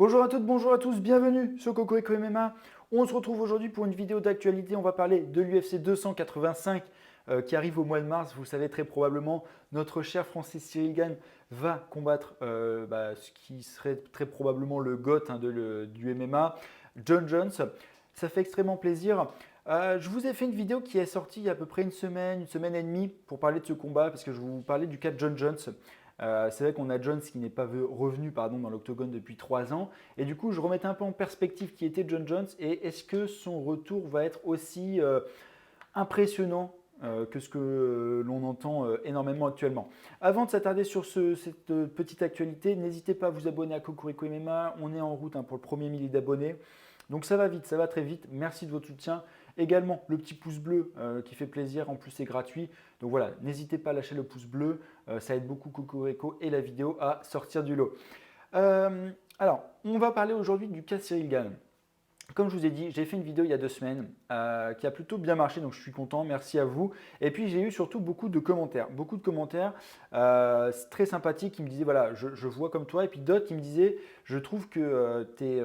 Bonjour à toutes, bonjour à tous, bienvenue sur Cocorico MMA. On se retrouve aujourd'hui pour une vidéo d'actualité. On va parler de l'UFC 285 qui arrive au mois de mars. Vous le savez très probablement, notre cher Francis Cyril Gane va combattre ce qui serait très probablement le GOAT du MMA, John Jones. Ça fait extrêmement plaisir. Je vous ai fait une vidéo qui est sortie il y a à peu près une semaine et demie pour parler de ce combat parce que je vous parlais du cas de John Jones. C'est vrai qu'on a Jones qui n'est pas revenu dans l'octogone depuis 3 ans. Et du coup, je remettais un peu en perspective qui était John Jones et est-ce que son retour va être aussi impressionnant que ce que l'on entend énormément actuellement. Avant de s'attarder sur cette petite actualité, n'hésitez pas à vous abonner à Cocorico MMA. On est en route pour le premier millier d'abonnés. Donc ça va vite, ça va très vite. Merci de votre soutien. Également, le petit pouce bleu qui fait plaisir. En plus, c'est gratuit. Donc voilà, n'hésitez pas à lâcher le pouce bleu. Ça aide beaucoup Cocorico et la vidéo à sortir du lot. Alors, on va parler aujourd'hui du cas Cyril Gane. Comme je vous ai dit, j'ai fait une vidéo il y a 2 semaines qui a plutôt bien marché, donc je suis content, merci à vous. Et puis j'ai eu surtout beaucoup de commentaires très sympathiques qui me disaient voilà, je vois comme toi, et puis d'autres qui me disaient je trouve que t'es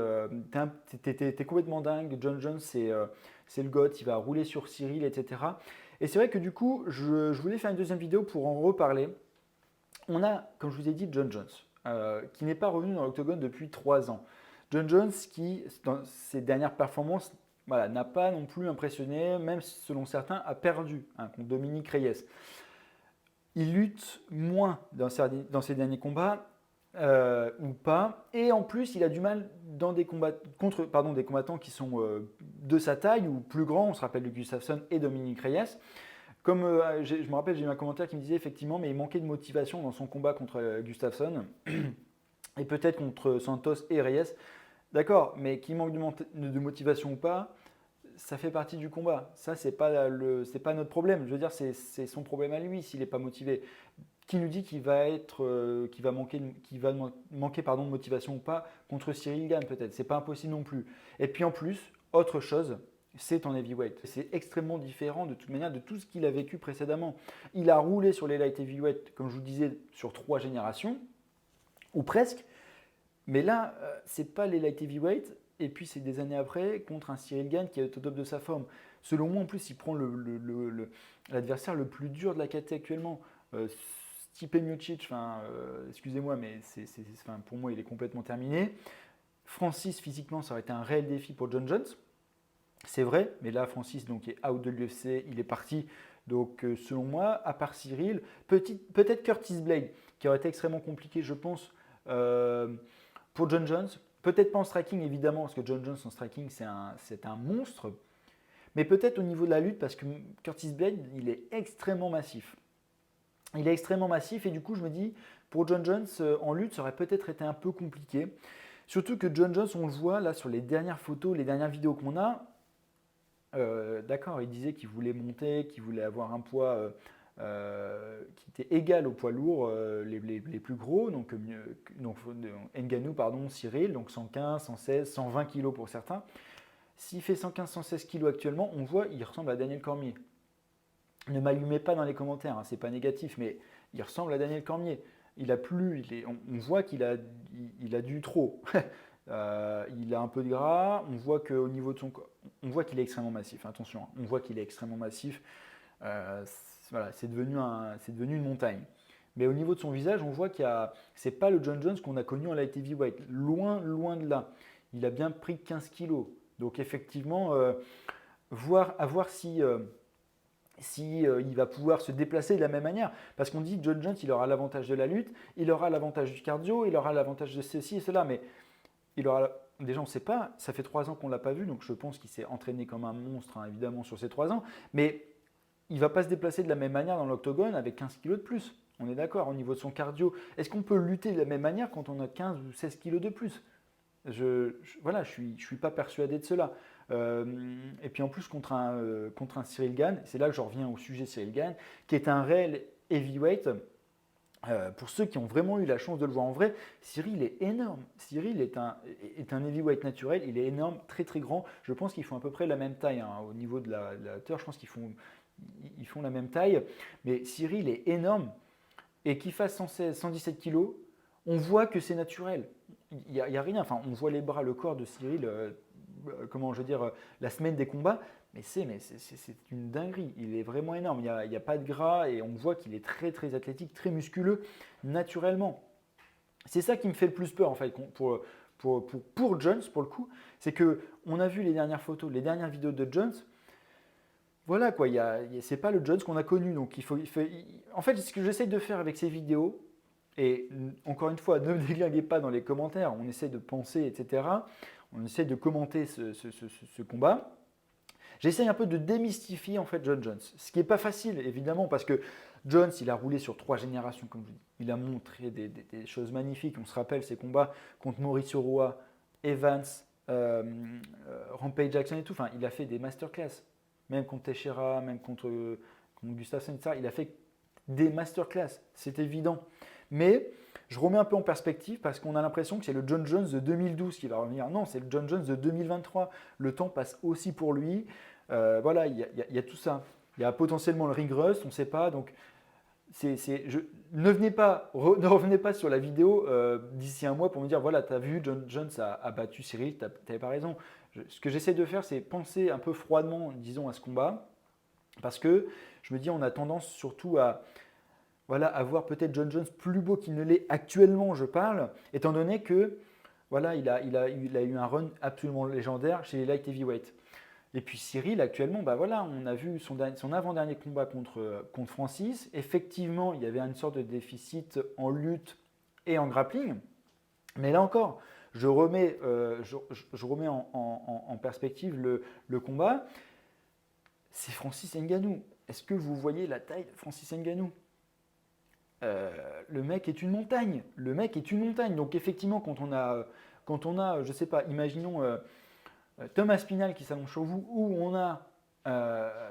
complètement dingue, John Jones c'est le GOAT, il va rouler sur Cyril, etc. Et c'est vrai que du coup, je voulais faire une deuxième vidéo pour en reparler. On a, comme je vous ai dit, John Jones, qui n'est pas revenu dans l'octogone depuis 3 ans. John Jones qui, dans ses dernières performances, n'a pas non plus impressionné, même selon certains, a perdu contre Dominique Reyes. Il lutte moins dans ses derniers combats, ou pas, et en plus il a du mal dans des des combattants qui sont de sa taille ou plus grands, on se rappelle de Gustafsson et Dominique Reyes. Comme je me rappelle, j'ai eu un commentaire qui me disait effectivement, mais il manquait de motivation dans son combat contre Gustafsson et peut-être contre Santos et Reyes. D'accord, mais qu'il manque de motivation ou pas, ça fait partie du combat. Ça, c'est pas notre problème. Je veux dire, c'est son problème à lui s'il n'est pas motivé. Qui nous dit qu'il va manquer de motivation ou pas contre Cyril Gane peut-être. C'est pas impossible non plus. Et puis en plus, autre chose, c'est en heavyweight. C'est extrêmement différent de toute manière de tout ce qu'il a vécu précédemment. Il a roulé sur les light heavyweight, comme je vous disais, sur 3 générations, ou presque. Mais là, c'est pas les light heavyweight. Et puis c'est des années après contre un Cyril Gane qui est au top de sa forme. Selon moi, en plus, il prend l'adversaire le plus dur de la KT actuellement. Stipe Miocic, excusez-moi, mais pour moi, il est complètement terminé. Francis, physiquement, ça aurait été un réel défi pour John Jones. C'est vrai, mais là, Francis donc, est out de l'UFC, il est parti. Donc, selon moi, à part Cyril, peut-être Curtis Blade, qui aurait été extrêmement compliqué, je pense, pour John Jones. Peut-être pas en striking, évidemment, parce que John Jones en striking, c'est un monstre. Mais peut-être au niveau de la lutte, parce que Curtis Blade, il est extrêmement massif. Il est extrêmement massif et du coup, je me dis, pour John Jones, en lutte, ça aurait peut-être été un peu compliqué. Surtout que John Jones, on le voit là sur les dernières photos, les dernières vidéos qu'on a. D'accord, il disait qu'il voulait monter, qu'il voulait avoir un poids qui était égal au poids lourd les plus gros, donc Ngannou, pardon, Cyril, donc 115, 116, 120 kg pour certains. S'il fait 115, 116 kg actuellement, on voit il ressemble à Daniel Cormier. Ne m'allumez pas dans les commentaires, c'est pas négatif, mais il ressemble à Daniel Cormier. Il a plus, on voit qu'il a, il a du trop. Il a un peu de gras, on voit qu'au niveau de son corps, on voit qu'il est extrêmement massif. Attention, on voit qu'il est extrêmement massif. Voilà, c'est devenu une montagne. Mais au niveau de son visage, on voit c'est pas le John Jones qu'on a connu en light heavyweight. Loin, loin de là. Il a bien pris 15 kilos. Donc effectivement, à voir si il va pouvoir se déplacer de la même manière. Parce qu'on dit John Jones, il aura l'avantage de la lutte, il aura l'avantage du cardio, il aura l'avantage de ceci et cela, mais déjà on ne sait pas, ça fait 3 ans qu'on ne l'a pas vu, donc je pense qu'il s'est entraîné comme un monstre, évidemment, sur ces 3 ans, mais il ne va pas se déplacer de la même manière dans l'octogone avec 15 kilos de plus. On est d'accord, au niveau de son cardio. Est-ce qu'on peut lutter de la même manière quand on a 15 ou 16 kilos de plus? Voilà, je suis pas persuadé de cela. Et puis en plus contre un Cyril Gane, c'est là que je reviens au sujet Cyril Gane, qui est un réel heavyweight. Pour ceux qui ont vraiment eu la chance de le voir en vrai, Cyril est énorme. Cyril est un heavyweight naturel, il est énorme, très très grand. Je pense qu'ils font à peu près la même taille au niveau de la hauteur. Je pense qu'ils font la même taille. Mais Cyril est énorme et qu'il fasse 116, 117 kilos, on voit que c'est naturel. il n'y a rien. Enfin, on voit les bras, le corps de Cyril, comment je veux dire, la semaine des combats, mais c'est une dinguerie. Il est vraiment énorme. Il n'y a pas de gras et on voit qu'il est très, très athlétique, très musculeux, naturellement. C'est ça qui me fait le plus peur, en fait, pour Jones, pour le coup. C'est qu'on a vu les dernières photos, les dernières vidéos de Jones. Voilà, quoi. C'est pas le Jones qu'on a connu. Donc, en fait, ce que j'essaie de faire avec ces vidéos, et encore une fois, ne me déglinguez pas dans les commentaires, on essaie de penser, etc. On essaie de commenter ce combat. J'essaie un peu de démystifier en fait John Jones, ce qui n'est pas facile évidemment parce que Jones il a roulé sur 3 générations comme je dis. Il a montré des choses magnifiques. On se rappelle ses combats contre Mauricio Rua, Evans, Rampage Jackson et tout. Enfin, il a fait des masterclass, même contre Teixeira, même contre Gustafsson, etc. Il a fait des masterclass, c'est évident. Mais je remets un peu en perspective parce qu'on a l'impression que c'est le John Jones de 2012 qui va revenir. Non, c'est le John Jones de 2023. Le temps passe aussi pour lui. Voilà, il y a tout ça. Il y a potentiellement le ring rust, on ne sait pas. Donc, ne revenez pas sur la vidéo d'ici un mois pour me dire voilà, tu as vu, John Jones a battu Cyril, tu n'avais pas raison. Ce que j'essaie de faire, c'est penser un peu froidement, disons, à ce combat. Parce que je me dis, on a tendance surtout à voir peut-être John Jones plus beau qu'il ne l'est actuellement, je parle, étant donné que voilà, il a eu un run absolument légendaire chez les light heavyweight. Et puis Cyril, actuellement, bah voilà, on a vu son avant-dernier combat contre Francis. Effectivement, il y avait une sorte de déficit en lutte et en grappling. Mais là encore, je remets en perspective le combat. C'est Francis Ngannou. Est-ce que vous voyez la taille de Francis Ngannou ? Le mec est une montagne. Donc effectivement, quand on a, je sais pas, imaginons Thomas Spinal qui s'allonge sur vous, ou on a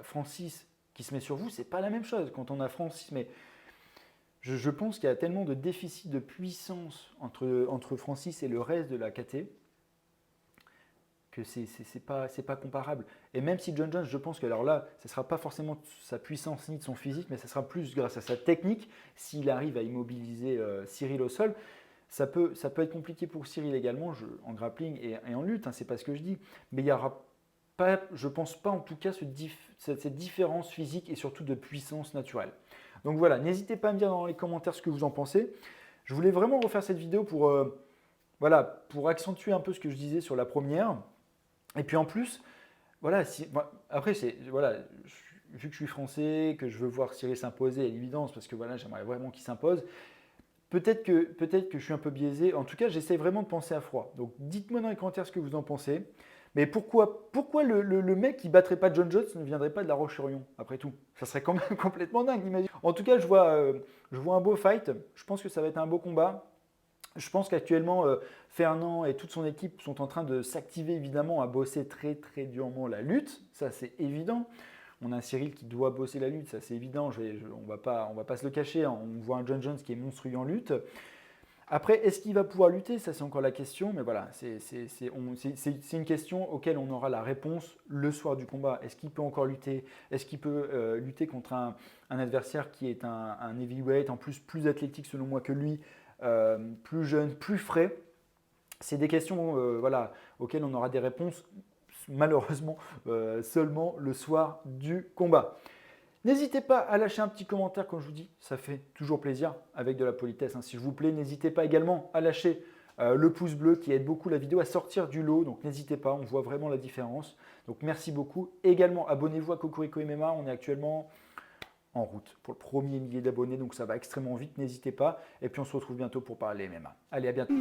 Francis qui se met sur vous, c'est pas la même chose. Quand on a Francis, mais je pense qu'il y a tellement de déficit de puissance entre Francis et le reste de la KT que c'est pas comparable. Et même si John Jones, je pense que alors là, ce ne sera pas forcément sa puissance ni de son physique, mais ça sera plus grâce à sa technique. S'il arrive à immobiliser Cyril au sol, ça peut être compliqué pour Cyril également en grappling et en lutte, hein, c'est pas ce que je dis. Mais il n'y aura pas, je pense pas en tout cas cette différence physique et surtout de puissance naturelle. Donc voilà, n'hésitez pas à me dire dans les commentaires ce que vous en pensez. Je voulais vraiment refaire cette vidéo pour accentuer un peu ce que je disais sur la première. Et puis en plus, voilà, après, vu que je suis français, que je veux voir Cyril s'imposer à l'évidence, parce que voilà, j'aimerais vraiment qu'il s'impose, peut-être que je suis un peu biaisé. En tout cas, j'essaie vraiment de penser à froid. Donc dites-moi dans les commentaires ce que vous en pensez. Mais pourquoi le mec qui ne battrait pas John Jones ne viendrait pas de La Roche-sur-Yon, après tout? Ça serait quand même complètement dingue, imagine. En tout cas, je vois un beau fight. Je pense que ça va être un beau combat. Je pense qu'actuellement, Fernand et toute son équipe sont en train de s'activer évidemment à bosser très très durement la lutte, ça c'est évident. On a un Cyril qui doit bosser la lutte, ça c'est évident, on va pas se le cacher, hein. On voit un John Jones qui est monstrueux en lutte. Après, est-ce qu'il va pouvoir lutter? Ça c'est encore la question, mais voilà, c'est une question auquel on aura la réponse le soir du combat. Est-ce qu'il peut encore lutter? Est-ce qu'il peut lutter contre un adversaire qui est un heavyweight, en plus athlétique selon moi que lui? Plus jeune, plus frais. C'est des questions auxquelles on aura des réponses malheureusement seulement le soir du combat. N'hésitez pas à lâcher un petit commentaire, comme je vous dis, ça fait toujours plaisir avec de la politesse, hein, s'il vous plaît. N'hésitez pas également à lâcher le pouce bleu qui aide beaucoup la vidéo à sortir du lot. Donc n'hésitez pas, on voit vraiment la différence. Donc merci beaucoup. Également, abonnez-vous à Cocorico MMA. On est actuellement en route pour le premier millier d'abonnés, donc ça va extrêmement vite, n'hésitez pas. Et puis on se retrouve bientôt pour parler MMA. Allez, à bientôt.